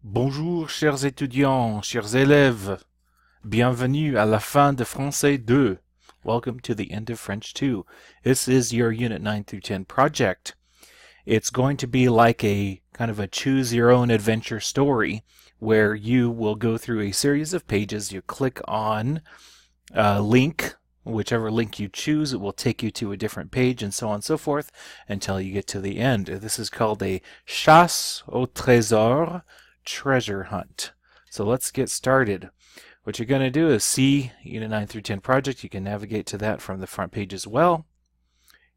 Bonjour, chers étudiants, chers élèves. Bienvenue à la fin de Français 2. Welcome to the end of French 2. This is your Unit 9 through 10 project. It's going to be like a kind of a choose your own adventure story where you will go through a series of pages. You click on a link, whichever link you choose, it will take you to a different page and so on and so forth until you get to the end. This is called a chasse au trésor, treasure hunt. So let's get started. What you're going to do is see Unit 9 through 10 project. You can navigate to that from the front page as well.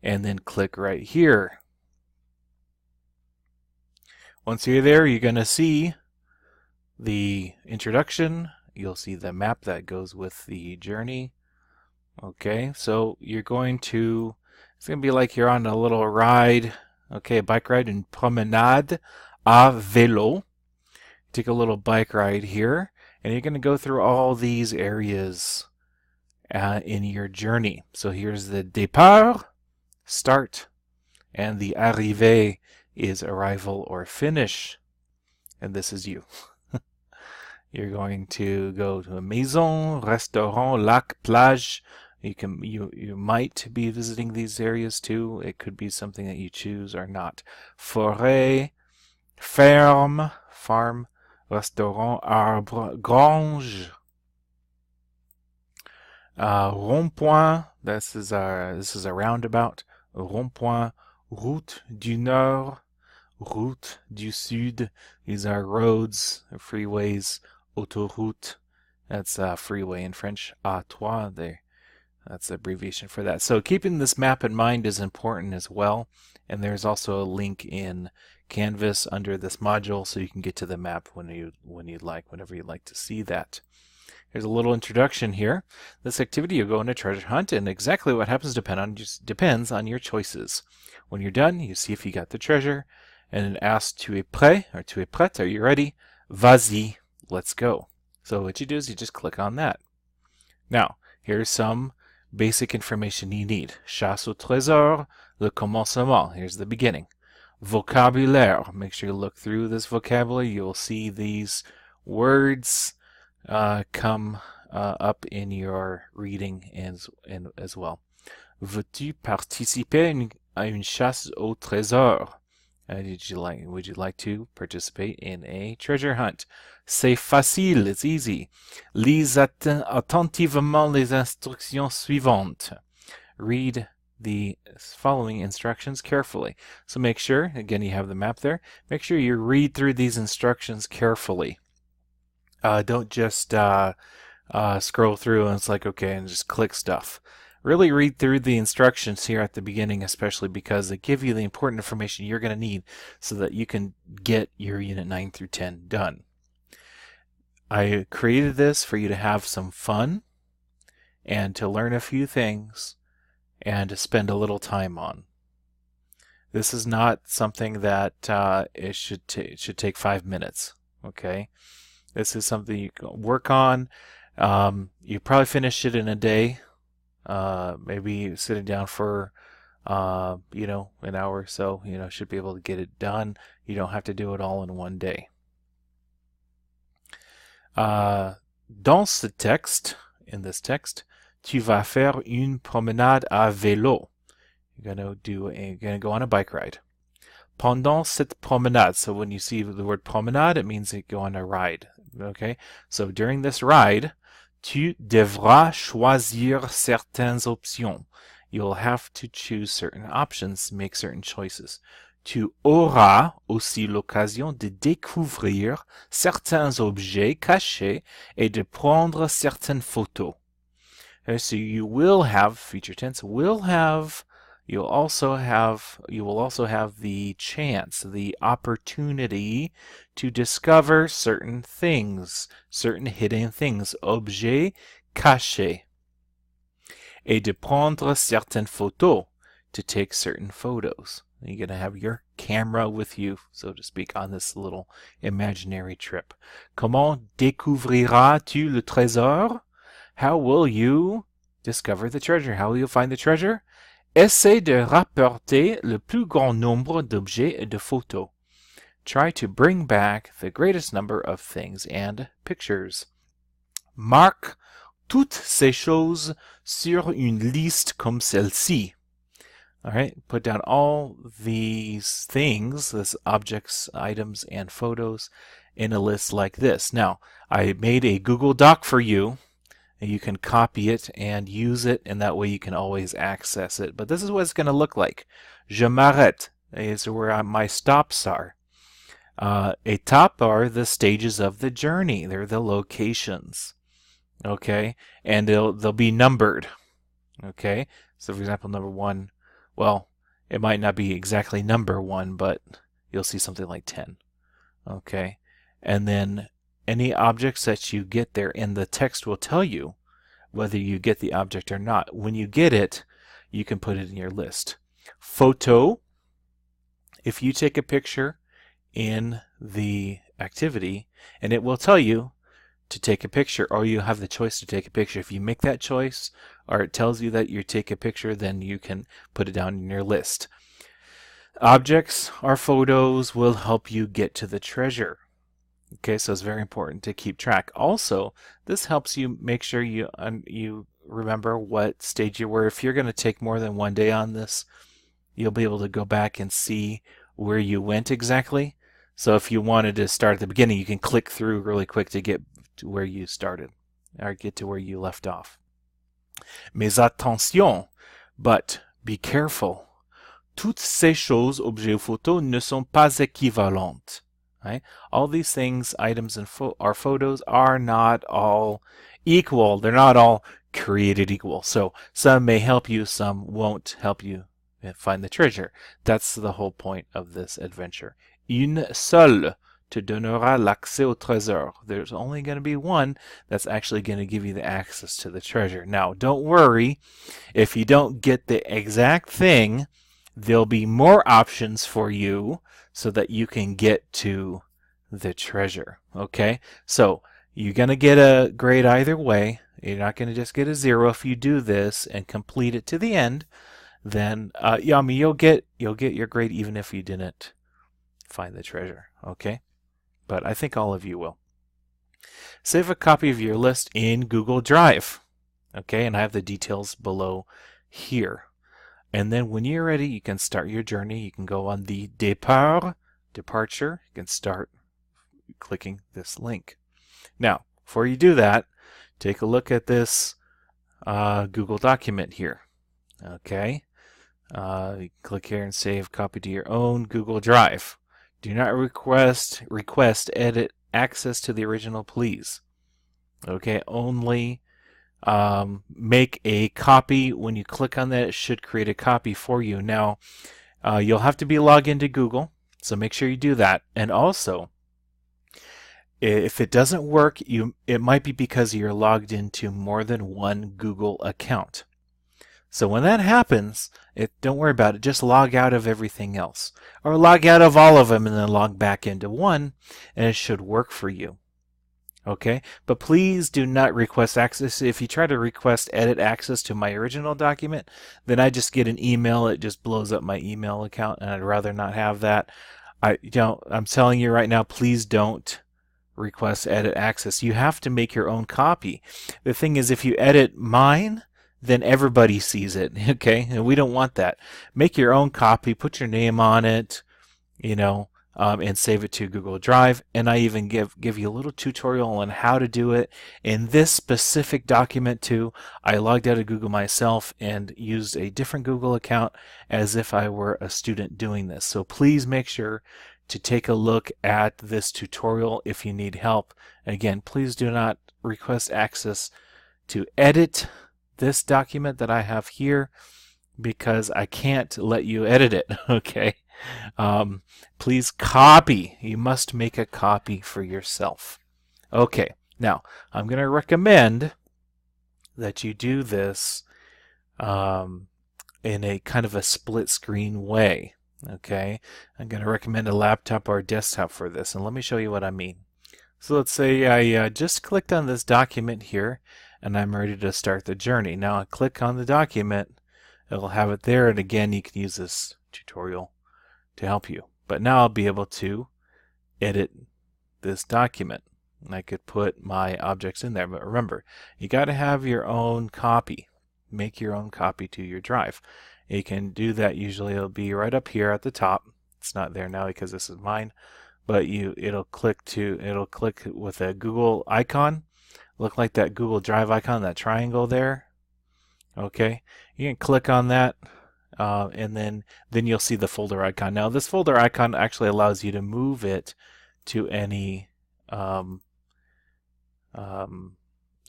And then click right here. Once you're there, you're going to see the introduction. You'll see the map that goes with the journey. Okay, so you're going to, it's going to be like you're on a little ride, okay, a bike ride, une promenade à vélo. Take a little bike ride here, and you're going to go through all these areas in your journey. So here's the départ, start, and the arrivée is arrival or finish. And this is you. You're going to go to a maison, restaurant, lac, plage. You might be visiting these areas too. It could be something that you choose or not. Forêt, ferme, farm, restaurant, arbre, grange. Rond-point, this is a roundabout. Rond-point, route du nord, route du sud. These are roads, freeways. Autoroute, that's freeway in French. A3 there. That's the abbreviation for that. So keeping this map in mind is important as well. And there's also a link in Canvas under this module so you can get to the map whenever you'd like to see that. Here's a little introduction here. This activity, you'll go on a treasure hunt, and exactly what happens depends on your choices. When you're done, you see if you got the treasure, and it asks tu es prêt or tu es prête, are you ready? Vas-y, let's go. So what you do is you just click on that. Now, here's some basic information you need. Chasse au trésor, le commencement. Here's the beginning. Vocabulaire. Make sure you look through this vocabulary. You'll see these words come up in your reading as well. Veux-tu participer à une chasse au trésor? Would you like to participate in a treasure hunt? C'est facile, it's easy. Lis attentivement les instructions suivantes. Read the following instructions carefully. So make sure, again, you have the map there. Make sure you read through these instructions carefully. Don't just scroll through and it's like, okay, and just click stuff. Really read through the instructions here at the beginning, especially because they give you the important information you're going to need so that you can get your Unit 9 through 10 done. I created this for you to have some fun and to learn a few things and to spend a little time on. This is not something that it should take 5 minutes, okay? This is something you can work on. You probably finish it in a day. Maybe sitting down for an hour or so, should be able to get it done. You don't have to do it all in one day. Dans ce texte, in this text, tu vas faire une promenade à vélo. You're gonna go on a bike ride. Pendant cette promenade, so when you see the word promenade, it means you go on a ride. Okay, so during this ride, tu devras choisir certaines options. You'll have to choose certain options, make certain choices. Tu auras aussi l'occasion de découvrir certains objets cachés et de prendre certaines photos. Okay, so you will have, future tense, you will also have the chance, the opportunity to discover certain things, certain hidden things, objets cachés. Et de prendre certaines photos, to take certain photos. You're going to have your camera with you, so to speak, on this little imaginary trip. Comment découvriras-tu le trésor? How will you discover the treasure? How will you find the treasure? Essaie de rapporter le plus grand nombre d'objets et de photos. Try to bring back the greatest number of things and pictures. Marque toutes ces choses sur une liste comme celle-ci. All right, put down all these things, this objects, items, and photos in a list like this. Now, I made a Google Doc for you, and you can copy it and use it, and that way you can always access it. But this is what it's going to look like. Je m'arrête is where my stops are. Étapes are the stages of the journey. They're the locations. Okay, and they'll be numbered. Okay, so for example, number 1. Well, it might not be exactly number 1, but you'll see something like 10. Okay, and then any objects that you get there, and the text will tell you whether you get the object or not. When you get it, you can put it in your list. Photo, if you take a picture in the activity, and it will tell you to take a picture, or you have the choice to take a picture. If you make that choice, or it tells you that you take a picture, then you can put it down in your list. Objects or photos will help you get to the treasure. Okay, so it's very important to keep track. Also, this helps you make sure you remember what stage you were. If you're going to take more than one day on this, you'll be able to go back and see where you went exactly. So if you wanted to start at the beginning, you can click through really quick to get to where you started, or get to where you left off. Mais attention, but be careful. Toutes ces choses, objets ou photos, ne sont pas équivalentes. Right? All these things, items and photos, are not all equal. They're not all created equal. So some may help you, some won't help you find the treasure. That's the whole point of this adventure. Une seule te donnera l'accès au trésor. There's only going to be one that's actually going to give you the access to the treasure. Now, don't worry. If you don't get the exact thing, there'll be more options for you so that you can get to the treasure. Okay? So, you're going to get a grade either way. You're not going to just get a 0 if you do this and complete it to the end. Then, you'll get your grade even if you didn't find the treasure. Okay? But I think all of you will. Save a copy of your list in Google Drive. Okay, and I have the details below here. And then when you're ready, you can start your journey. You can go on the départ, departure. You can start clicking this link. Now, before you do that, take a look at this Google document here. Okay, you click here and save copy to your own Google Drive. Do not request edit access to the original, please. Okay, only make a copy. When you click on that, it should create a copy for you. Now, you'll have to be logged into Google, so make sure you do that. And also, if it doesn't work, it might be because you're logged into more than one Google account. So when that happens, don't worry about it. Just log out of everything else. Or log out of all of them and then log back into one, and it should work for you. Okay? But please do not request access. If you try to request edit access to my original document, then I just get an email. It just blows up my email account, and I'd rather not have that. I'm telling you right now, please don't request edit access. You have to make your own copy. The thing is, if you edit mine, then everybody sees it, okay? And we don't want that. Make your own copy, put your name on it, and save it to Google Drive. And I even give you a little tutorial on how to do it. In this specific document too, I logged out of Google myself and used a different Google account as if I were a student doing this. So please make sure to take a look at this tutorial if you need help. Again, please do not request access to edit this document that I have here, because I can't let you edit it. Okay, please copy. You must make a copy for yourself. Okay, now I'm going to recommend that you do this in a kind of a split screen way. Okay, I'm going to recommend a laptop or a desktop for this, and let me show you what I mean. So let's say I just clicked on this document here, and I'm ready to start the journey. Now I click on the document, it'll have it there, and again you can use this tutorial to help you. But now I'll be able to edit this document. I could put my objects in there, but remember, you got to have your own copy. Make your own copy to your drive. You can do that. Usually it'll be right up here at the top. It's not there now because this is mine, but it'll click with a Google icon. Look like that Google Drive icon, that triangle there. Okay, you can click on that, and then you'll see the folder icon. Now this folder icon actually allows you to move it to any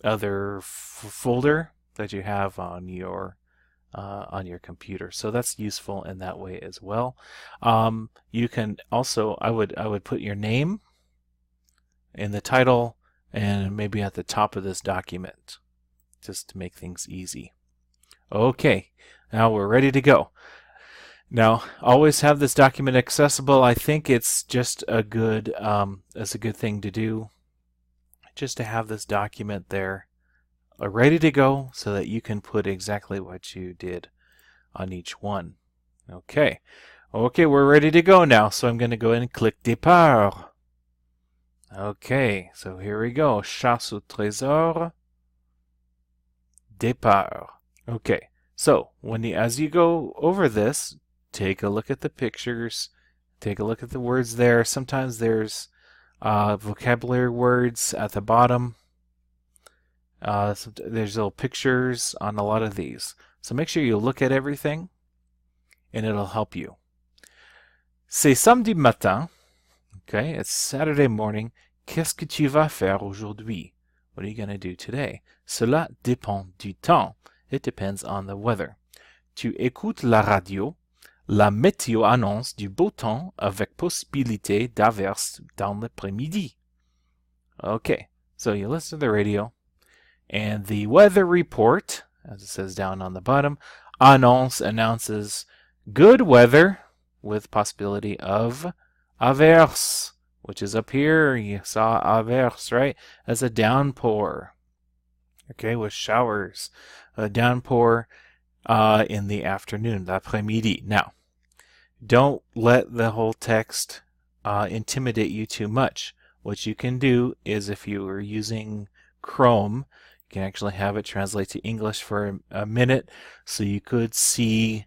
other folder that you have on your computer. So that's useful in that way as well. You can also, I would put your name in the title and maybe at the top of this document, just to make things easy. Okay, now we're ready to go. Now, always have this document accessible. I think it's just a good thing to do, just to have this document there ready to go so that you can put exactly what you did on each one. Okay, we're ready to go now. So I'm going to go ahead and click Départ. Okay, so here we go. Chasse au trésor. Départ. Okay, so as you go over this, take a look at the pictures, take a look at the words there. Sometimes there's vocabulary words at the bottom. There's little pictures on a lot of these. So make sure you look at everything, and it'll help you. C'est samedi matin. Okay, it's Saturday morning. Qu'est-ce que tu vas faire aujourd'hui? What are you going to do today? Cela dépend du temps. It depends on the weather. Tu écoutes la radio. La météo annonce du beau temps avec possibilité d'averses dans l'après-midi. Okay, so you listen to the radio, and the weather report, as it says down on the bottom, announces good weather with possibility of averse, which is up here. You saw averse, right? As a downpour. Okay, with showers. A downpour in the afternoon, l'après-midi. Now, don't let the whole text intimidate you too much. What you can do is, if you are using Chrome, you can actually have it translate to English for a minute, so you could see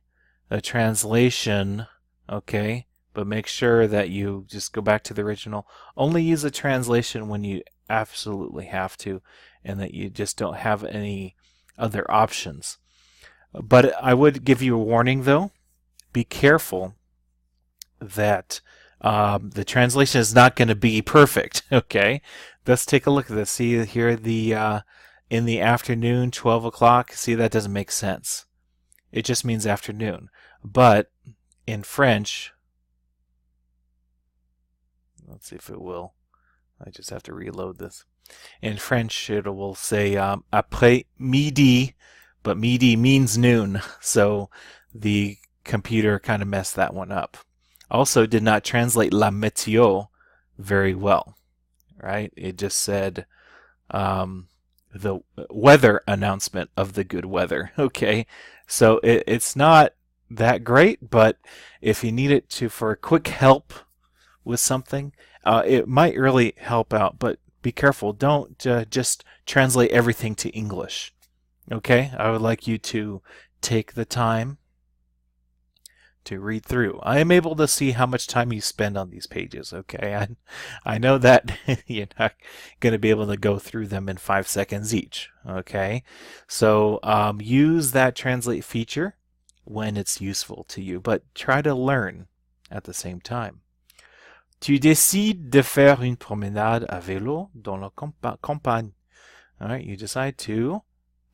a translation, okay? But make sure that you just go back to the original. Only use a translation when you absolutely have to, and that you just don't have any other options. But I would give you a warning, though. Be careful that the translation is not going to be perfect, okay? Let's take a look at this. See here, in the afternoon, 12 o'clock. See, that doesn't make sense. It just means afternoon. But in French, let's see if it will. I just have to reload this. In French, it will say après midi, but midi means noon. So the computer kind of messed that one up. Also did not translate la météo very well, right? It just said the weather announcement of the good weather. Okay, so it's not that great, but if you need it for a quick help with something, it might really help out. But be careful. Don't just translate everything to English. Okay, I would like you to take the time to read through. I am able to see how much time you spend on these pages. Okay, I know that you're not going to be able to go through them in 5 seconds each. Okay, so use that translate feature when it's useful to you, but try to learn at the same time. Tu décides de faire une promenade à vélo dans la campagne. All right, you decide to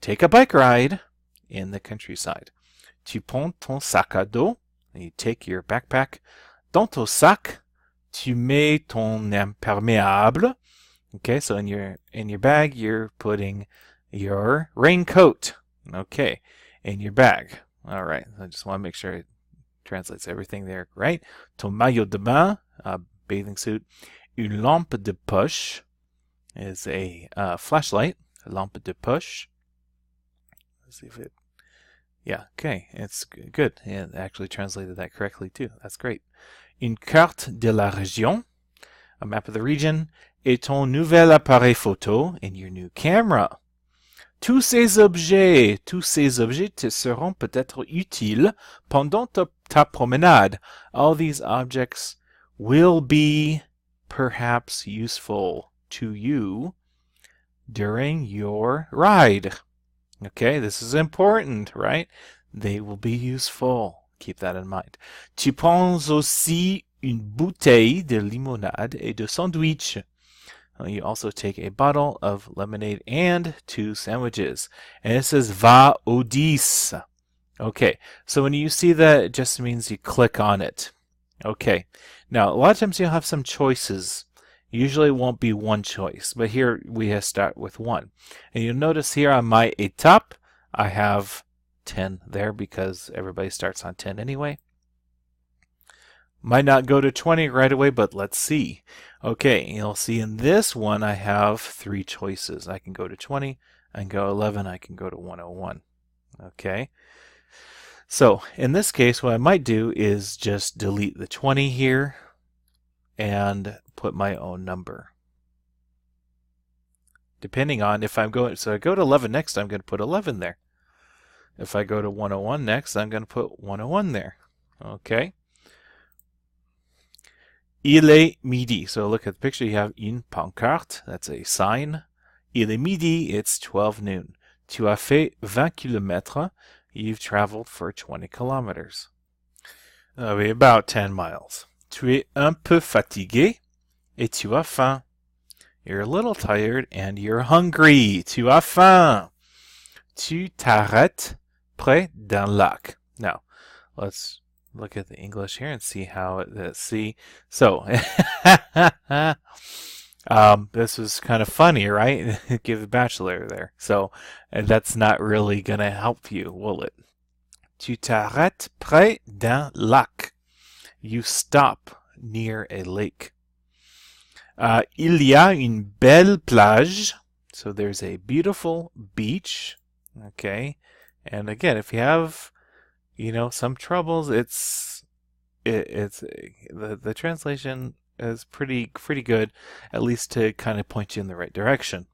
take a bike ride in the countryside. Tu prends ton sac à dos. You take your backpack. Dans ton sac, tu mets ton imperméable. Okay, so in your bag, you're putting your raincoat. Okay, in your bag. All right, I just want to make sure it translates everything there, right? Ton maillot de bain, bathing suit. Une lampe de poche is a flashlight. A lampe de poche. Let's see if it. Yeah, okay, it's good. It actually translated that correctly too. That's great. Une carte de la région. a map of the region, et ton nouvel appareil photo, and your new camera. Tous ces objets te seront peut-être utiles pendant ta promenade. All these objects will be perhaps useful to you during your ride. Okay, this is important, right? They will be useful. Keep that in mind. Tu prends aussi une bouteille de limonade et de sandwich. You also take a bottle of lemonade and 2 sandwiches. And it says va au 10. Okay, so when you see that, it just means you click on it. Okay, now a lot of times you'll have some choices. Usually it won't be one choice, but here we start with 1. And you'll notice here on my étape, I have 10 there because everybody starts on 10 anyway. Might not go to 20 right away, but let's see. Okay, you'll see in this one I have 3 choices. I can go to 20, I can go 11, I can go to 101. Okay, so in this case what I might do is just delete the 20 here and put my own number. Depending on if I'm going, so I go to 11 next, I'm going to put 11 there. If I go to 101 next, I'm going to put 101 there. Okay. Il est midi. So look at the picture. You have une pancarte. That's a sign. Il est midi. It's 12 noon. Tu as fait 20 kilomètres. You've traveled for 20 kilometers. About 10 miles. Tu es un peu fatigué et tu as faim. You're a little tired and you're hungry. Tu as faim. Tu t'arrêtes près d'un lac. Now, let's look at the English here and see how it see. So, this was kind of funny, right? Give a bachelor there. So, that's not really going to help you, will it? Tu t'arrêtes près d'un lac. You stop near a lake. Il y a une belle plage. So there's a beautiful beach. Okay. And again, if you have, some troubles, it's the translation is pretty good, at least to kind of point you in the right direction.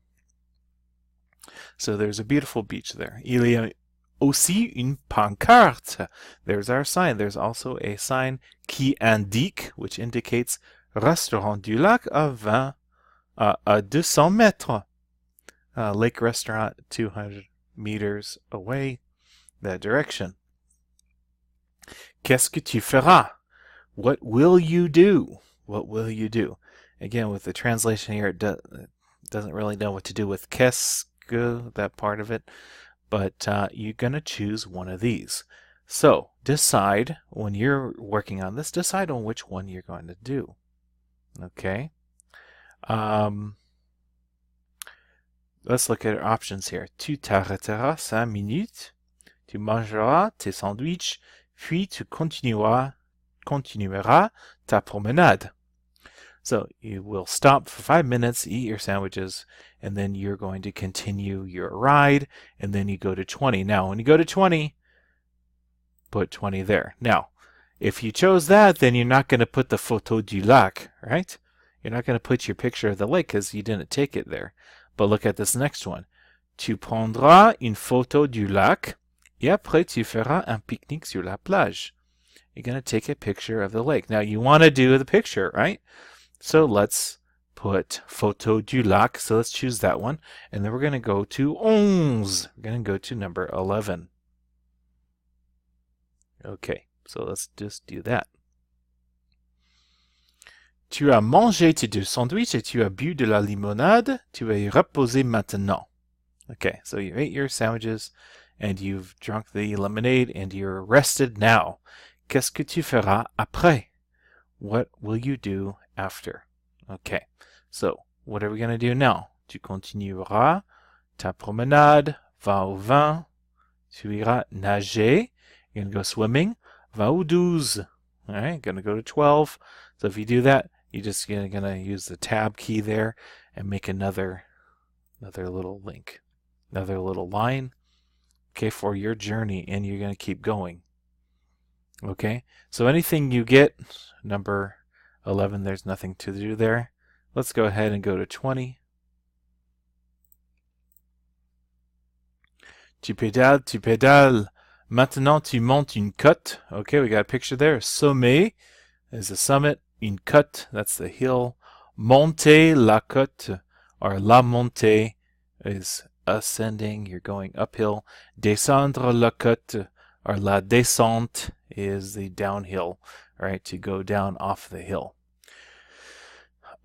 So there's a beautiful beach there. Il y a aussi une pancarte. There's our sign. There's also a sign qui indique, which indicates Restaurant du Lac à 200 mètres. Lake restaurant 200 meters away that direction. Qu'est-ce que tu feras? What will you do? What will you do? Again, with the translation here, it doesn't really know what to do with qu'est-ce que, that part of it, but you're going to choose one of these. So decide, when you're working on this, decide on which one you're going to do. Okay. Let's look at our options here. Tu t'arrêteras 5 minutes. Tu mangeras tes sandwichs. Puis tu continueras ta promenade. So you will stop for 5 minutes, eat your sandwiches, and then you're going to continue your ride, and then you go to 20. Now, when you go to 20, put 20 there. Now, if you chose that, then you're not going to put the photo du lac, right? You're not going to put your picture of the lake because you didn't take it there. But look at this next one. Tu prendras une photo du lac et après tu feras un pique-nique sur la plage. You're going to take a picture of the lake. Now, you want to do the picture, right? So let's put photo du lac. So let's choose that one. And then we're going to go to 11. We're going to go to number 11. Okay, so let's just do that. Tu as mangé tes 2 sandwichs et tu as bu de la limonade. Tu es reposé maintenant. Okay, so you ate your sandwiches and you've drunk the lemonade and you're rested now. Qu'est-ce que tu feras après? What will you do after? Okay, so what are we going to do now? Tu continueras ta promenade, va au 20. Tu iras nager. You're going to go swimming. Va au 12. All right, going to go to 12. So if you do that, you're just going to use the tab key there and make another little link, another little line, okay, for your journey, and you're going to keep going. Okay, so anything you get, number 11, there's nothing to do there. Let's go ahead and go to 20. Tu pédales. Maintenant, tu montes une côte. Okay, we got a picture there. Sommet is the summit. Une côte, that's the hill. Monter la côte, or la montée, is ascending. You're going uphill. Descendre la côte, or la descente, is the downhill, right? To go down off the hill.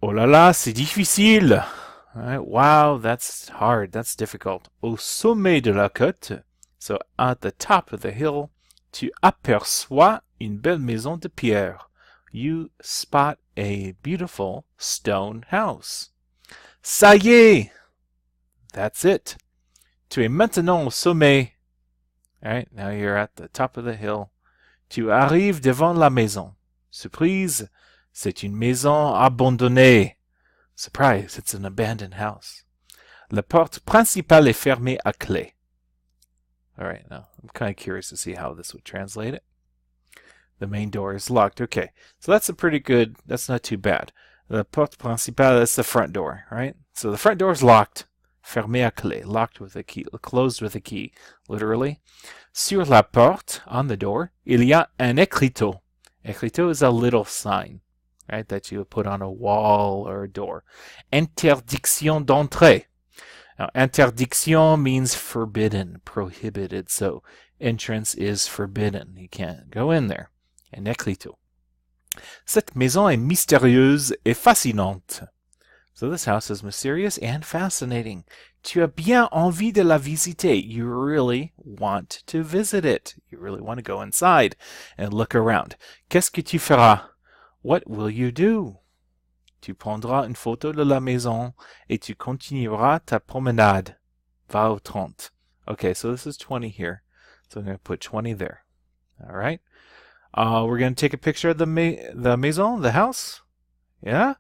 Oh là là, c'est difficile. All right, wow, that's hard. That's difficult. Au sommet de la côte, so at the top of the hill, tu aperçois une belle maison de pierre. You spot a beautiful stone house. Ça y est! That's it. Tu es maintenant au sommet. All right, now you're at the top of the hill. Tu arrives devant la maison. Surprise, c'est une maison abandonnée. Surprise, it's an abandoned house. La porte principale est fermée à clé. All right, now I'm kind of curious to see how this would translate it. The main door is locked. Okay, so that's a pretty good, that's not too bad. La porte principale, that's the front door, right? So the front door is locked. Fermé à clé, locked with a key, closed with a key, literally. Sur la porte, on the door, il y a un écriteau. Écriteau is a little sign, right, that you would put on a wall or a door. Interdiction d'entrée. Now, interdiction means forbidden, prohibited, so entrance is forbidden. You can't go in there. Un écriteau. Cette maison est mystérieuse et fascinante. So this house is mysterious and fascinating. Tu as bien envie de la visiter. You really want to visit it. You really want to go inside and look around. Qu'est-ce que tu feras? What will you do? Tu prendras une photo de la maison et tu continueras ta promenade. Va au 30. Okay, so this is 20 here. So I'm going to put 20 there. All right. We're going to take a picture of the maison, the house. Yeah?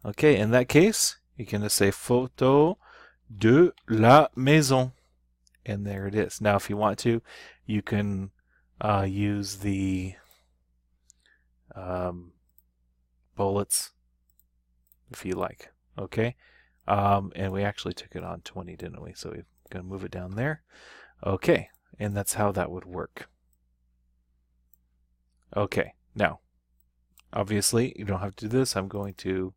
Okay, in that case, you're going to say photo de la maison. And there it is. Now, if you want to, you can use the bullets if you like. Okay? And we actually took it on 20, didn't we? So we're going to move it down there. Okay, and that's how that would work. Okay, now, obviously, you don't have to do this. I'm going to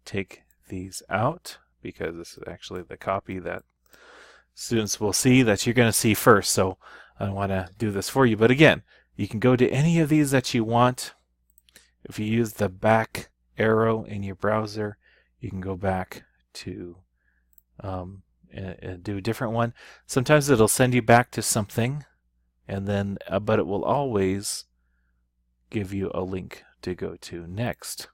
take these out because this is actually the copy that students will see that you're going to see first. So I want to do this for you. But again, you can go to any of these that you want. If you use the back arrow in your browser, you can go back to and do a different one. Sometimes it'll send you back to something, and then but it will always give you a link to go to next.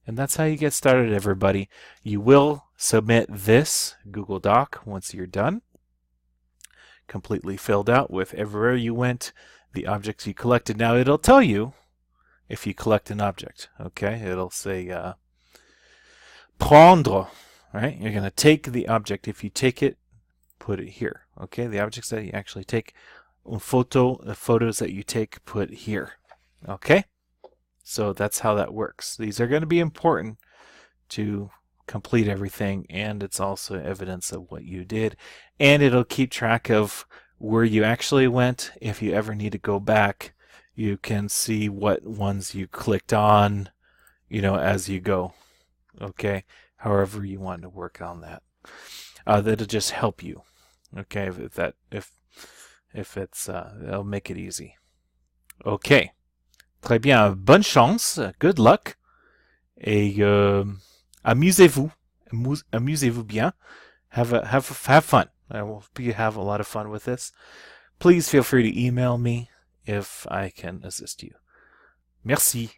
And that's how you get started, everybody. You will submit this Google Doc once you're done, completely filled out with everywhere you went, the objects you collected. Now it'll tell you if you collect an object, okay? It'll say prendre, right? You're going to take the object. If you take it, put it here, okay? The objects that you actually take, the photos that you take, put here, okay? So that's how that works. These are going to be important to complete everything, and it's also evidence of what you did. And it'll keep track of where you actually went. If you ever need to go back, you can see what ones you clicked on, you know, as you go. Okay, however you want to work on that. That'll just help you. Okay, if it's it'll make it easy. Okay. Très bien, bonne chance, good luck, et amusez-vous, amusez-vous bien, have fun. I hope you have a lot of fun with this. Please feel free to email me if I can assist you. Merci.